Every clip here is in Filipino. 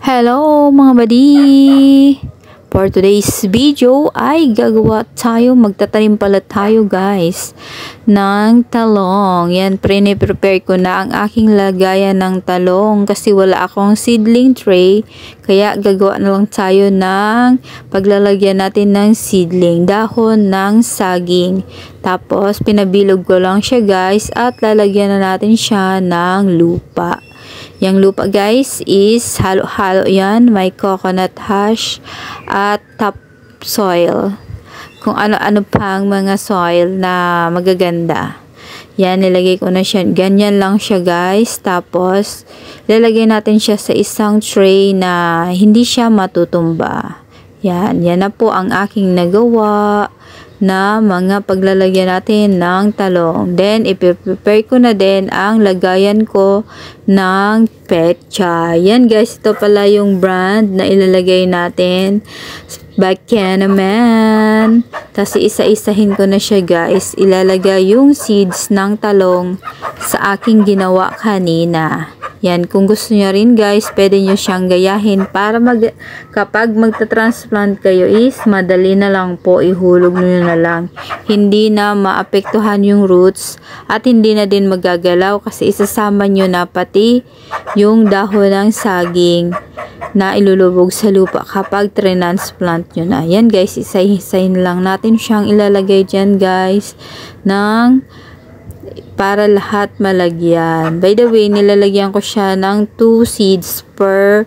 Hello mga badi! For today's video ay magtatanim pala tayo guys ng talong. Yan, prepare ko na ang aking lagayan ng talong kasi wala akong seedling tray. Kaya gagawa na lang tayo ng paglalagyan natin ng seedling, dahon ng saging. Tapos pinabilog ko lang siya guys at lalagyan na natin siya ng lupa. Yang lupa guys is halo-halo yan. May coconut husk at topsoil. Kung ano-ano pang mga soil na magaganda. Yan, nilagay ko na siya. Ganyan lang siya guys. Tapos, ilalagay natin siya sa isang tray na hindi siya matutumba. Yan na po ang aking nagawa na mga paglalagyan natin ng talong. Then, i-prepare ko na din ang lagayan ko ng petchay. Yan guys, ito pala yung brand na ilalagay natin. Bakya naman. Tapos, isa-isahin ko na siya guys. Ilalagay yung seeds ng talong sa aking ginawa kanina. Yan, kung gusto nyo rin guys, pwede nyo siyang gayahin para kapag magta-transplant kayo is madali na lang po, ihulog nyo na lang. Hindi na maapektuhan yung roots at hindi na din magagalaw kasi isasama nyo na pati yung dahon ng saging na ilulubog sa lupa kapag transplant nyo na. Yan guys, isa-isahin lang natin siyang ilalagay dyan guys ng para lahat malagyan. By the way, nilalagyan ko siya ng 2 seeds per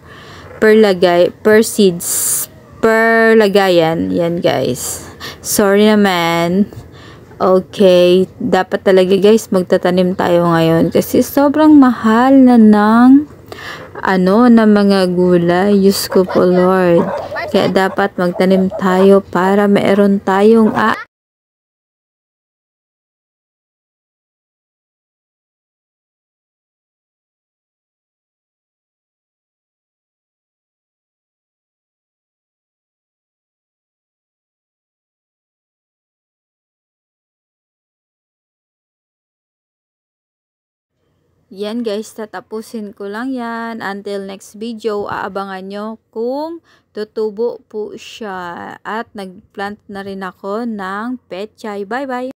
lagayan. Yan guys. Sorry naman. Okay, dapat talaga guys magtatanim tayo ngayon kasi sobrang mahal na ng na mga gulay. Diyos ko po Lord. Kaya dapat magtanim tayo para meron tayong Yan guys, tatapusin ko lang yan. Until next video, aabangan nyo kung tutubo po siya. At nagplant na rin ako ng petchay. Bye bye!